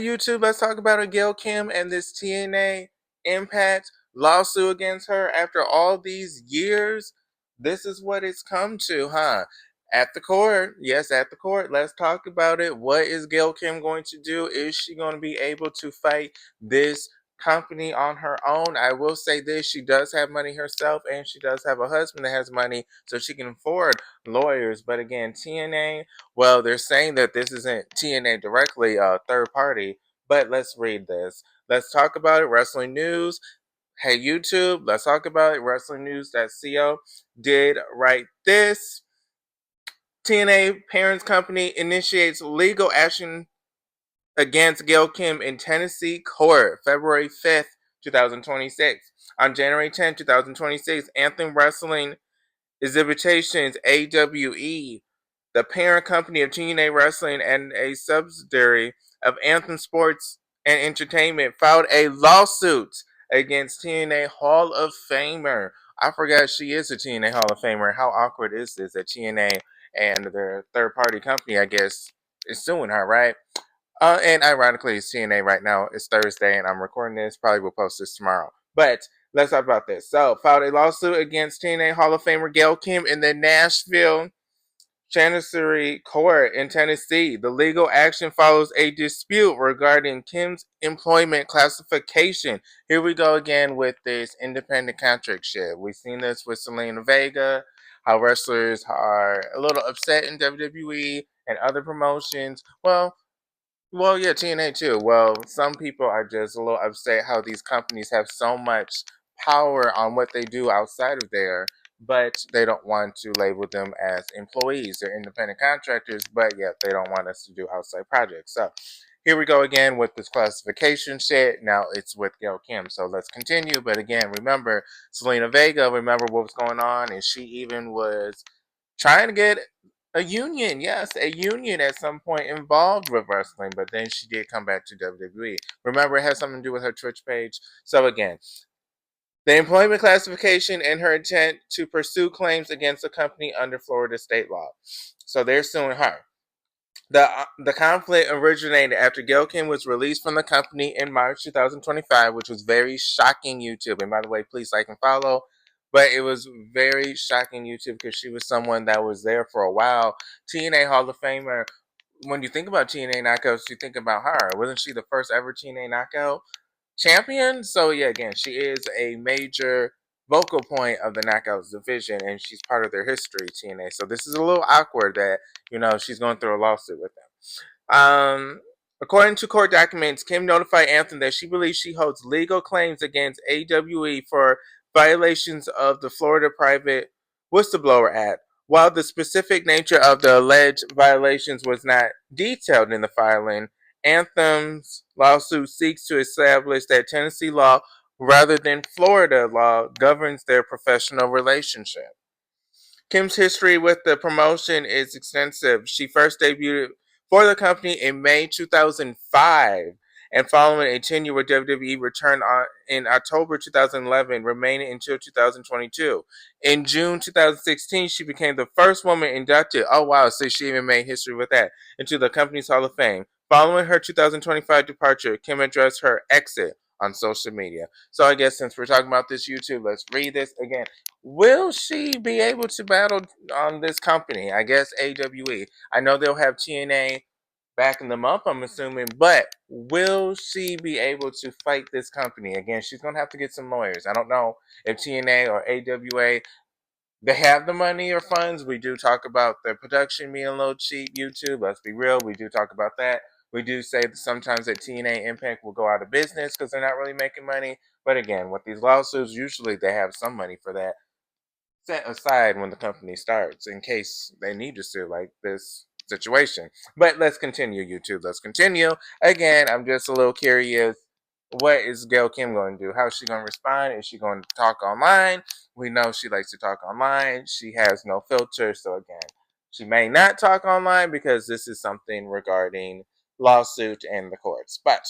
YouTube, let's talk about a Gail Kim and this TNA Impact lawsuit against her after all these years. This is what it's come to, huh? At the court, yes, at the court. Let's talk about it. What is Gail Kim going to do? Is she going to be able to fight this company on her own? I will say this, she does have money herself, and she does have a husband that has money, so she can afford lawyers. But again, TNA, well, they're saying that this isn't TNA directly, third party, but let's read this. Let's talk about it. Wrestling news. Hey, YouTube, let's talk about it. Wrestling news.co did write this. TNA Parents Company initiates legal action against Gail Kim in Tennessee court, February 5th, 2026. On January 10th, 2026, Anthem Wrestling Exhibitions, AWE, the parent company of TNA Wrestling and a subsidiary of Anthem Sports and Entertainment, filed a lawsuit against TNA Hall of Famer. I forgot she is a TNA Hall of Famer. How awkward is this that TNA and their third party company, I guess, is suing her, right? And ironically, it's TNA right now. It's Thursday, and I'm recording this. Probably will post this tomorrow. But let's talk about this. So, filed a lawsuit against TNA Hall of Famer Gail Kim in the Nashville Chancery Court in Tennessee. The legal action follows a dispute regarding Kim's employment classification. Here we go again with this independent contract shit. We've seen this with Zelina Vega, how wrestlers are a little upset in WWE and other promotions. Well, yeah, TNA too. Well, some people are just a little upset how these companies have so much power on what they do outside of there, but they don't want to label them as employees. They're independent contractors, but yet they don't want us to do outside projects. So here we go again with this classification shit. Now it's with Gail Kim. So let's continue. But again, remember Selena Vega, remember what was going on, and she even was trying to get a union, yes, a union at some point involved with wrestling, but then she did come back to WWE. Remember, it has something to do with her Twitch page. So again, the employment classification and her intent to pursue claims against the company under Florida state law. So they're suing her. The conflict originated after Gail Kim was released from the company in March 2025, which was very shocking YouTube. And by the way, please like and follow. But it was very shocking YouTube because she was someone that was there for a while. TNA Hall of Famer. When you think about TNA knockouts, you think about her. Wasn't she the first ever TNA knockout champion? So yeah, again, she is a major vocal point of the knockouts division, and she's part of their history, TNA. So this is a little awkward that she's going through a lawsuit with them. According to court documents, Kim notified Anthem that she believes she holds legal claims against AWE for violations of the Florida Private Whistleblower Act. While the specific nature of the alleged violations was not detailed in the filing, Anthem's lawsuit seeks to establish that Tennessee law, rather than Florida law, governs their professional relationship. Kim's history with the promotion is extensive. She first debuted for the company in May 2005, and following a tenure with WWE, returned in October 2011, remaining until 2022. In June 2016, she became the first woman inducted. Oh wow! So she even made history with that into the company's Hall of Fame. Following her 2025 departure, Kim addressed her exit on social media. So I guess since we're talking about this YouTube, let's read this again. Will she be able to battle on this company? I guess AWE. I know they'll have TNA backing them up, I'm assuming, but will she be able to fight this company? Again, she's going to have to get some lawyers. I don't know if TNA or AWA, they have the money or funds. We do talk about the production being a little cheap, YouTube. Let's be real. We do talk about that. We do say that sometimes that TNA Impact will go out of business because they're not really making money. But again, with these lawsuits, usually they have some money for that set aside when the company starts in case they need to sue, like this situation. But let's continue, YouTube. Let's continue. Again, I'm just a little curious. What is Gail Kim going to do? How is she going to respond? Is she going to talk online? We know she likes to talk online. She has no filter. So again, she may not talk online because this is something regarding lawsuit and the courts. But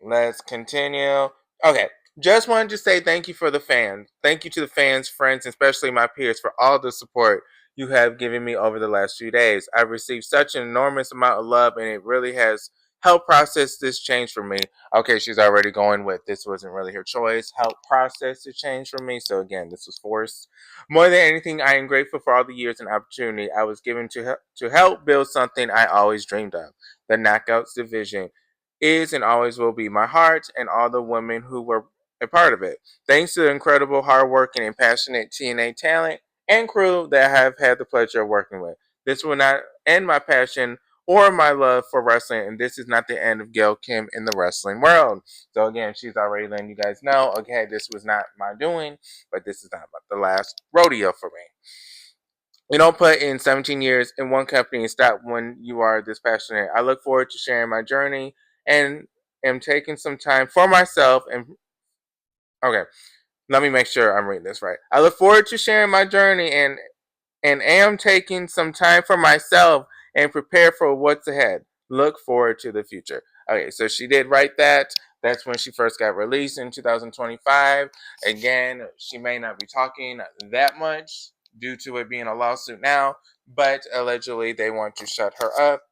let's continue. Okay. Just wanted to say thank you for the fans. Thank you to the fans, friends, especially my peers for all the support you have given me over the last few days. I've received such an enormous amount of love, and it really has Help process this change for me. Okay, she's already going with this wasn't really her choice. Help process the change for me. So again, this was forced. More than anything, I am grateful for all the years and opportunity I was given to help build something I always dreamed of. The Knockouts division is and always will be my heart and all the women who were a part of it. Thanks to the incredible, hardworking, and passionate TNA talent and crew that I have had the pleasure of working with. This will not end my passion or my love for wrestling, and this is not the end of Gail Kim in the wrestling world. So again, she's already letting you guys know, okay, this was not my doing, but this is not the last rodeo for me. You don't put in 17 years in one company and stop when you are this passionate. I look forward to sharing my journey and am taking some time for myself and okay, let me make sure I'm reading this right. I look forward to sharing my journey and am taking some time for myself and prepare for what's ahead. Look forward to the future. Okay, so she did write that. That's when she first got released in 2025. Again, she may not be talking that much due to it being a lawsuit now, but allegedly they want to shut her up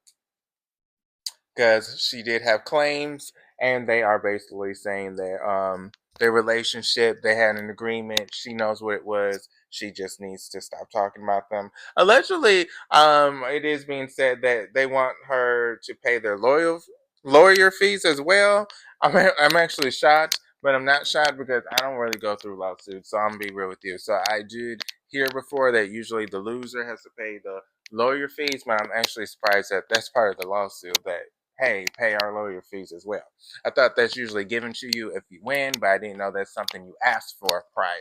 because she did have claims, and they are basically saying that their relationship, they had an agreement. She knows what it was. She just needs to stop talking about them. Allegedly, it is being said that they want her to pay their lawyer fees as well. I'm actually shocked, but I'm not shocked because I don't really go through lawsuits. So I'm gonna be real with you. So I did hear before that usually the loser has to pay the lawyer fees, but I'm actually surprised that that's part of the lawsuit that hey, pay our lawyer fees as well. I thought that's usually given to you if you win, but I didn't know that's something you asked for prior.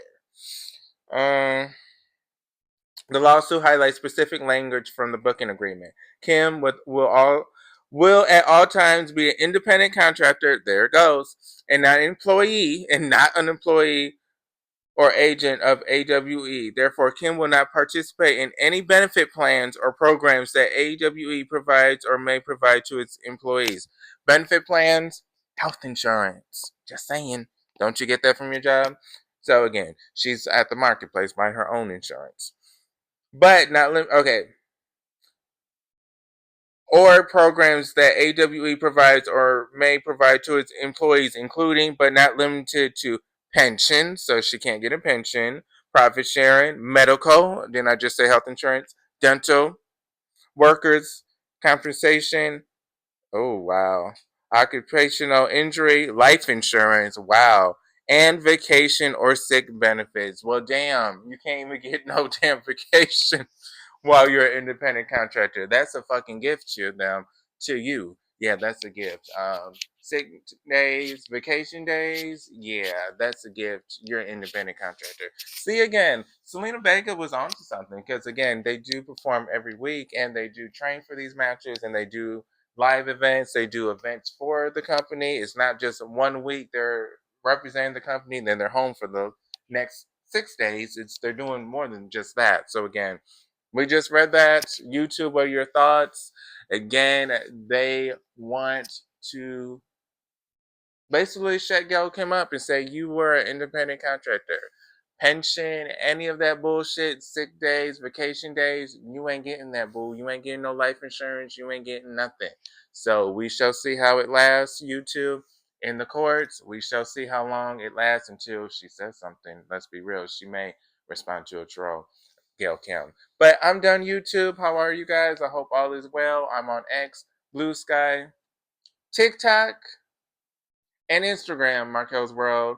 The lawsuit highlights specific language from the booking agreement. Kim will at all times be an independent contractor. There it goes, and not an employee, and not an employee or agent of AWE. Therefore, Kim will not participate in any benefit plans or programs that AWE provides or may provide to its employees. Benefit plans, health insurance. Just saying. Don't you get that from your job? So again, she's at the marketplace buying her own insurance. But not okay. Or programs that AWE provides or may provide to its employees, including but not limited to pension, so she can't get a pension, profit sharing, medical, didn't I just say health insurance, dental, workers' compensation, oh wow, occupational injury, life insurance, wow, and vacation or sick benefits. Well, damn, you can't even get no damn vacation while you're an independent contractor. That's a fucking gift to them, to you. Yeah, that's a gift. Sick days, vacation days. Yeah, that's a gift. You're an independent contractor. See, again, Zelina Vega was onto something because, again, they do perform every week and they do train for these matches and they do live events. They do events for the company. It's not just 1 week they're representing the company and then they're home for the next 6 days. They're doing more than just that. So again, we just read that. YouTube, what are your thoughts? Again, they want to basically shut Gail Kim up and say you were an independent contractor. Pension, any of that bullshit, sick days, vacation days, you ain't getting that, boo. You ain't getting no life insurance. You ain't getting nothing. So we shall see how it lasts, YouTube, in the courts. We shall see how long it lasts until she says something. Let's be real. She may respond to a troll. Gail Kim. But I'm done, YouTube. How are you guys? I hope all is well. I'm on X, Blue Sky, TikTok, and Instagram, Marquelworld.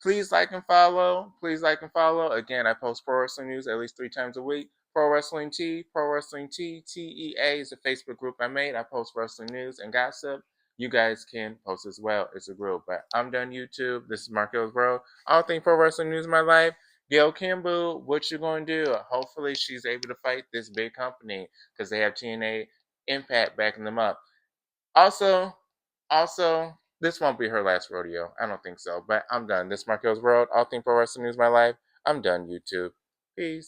Please like and follow. Please like and follow. Again, I post pro wrestling news at least 3 times a week. Pro Wrestling T, TEA is a Facebook group I made. I post wrestling news and gossip. You guys can post as well. It's a group. But I'm done, YouTube. This is Markel's World. All things pro wrestling news in my life. Gail Kimble, what you going to do? Hopefully she's able to fight this big company because they have TNA Impact backing them up. Also, this won't be her last rodeo. I don't think so. But I'm done. This is Markel's World. All things pro wrestling news in my life. I'm done, YouTube. Peace.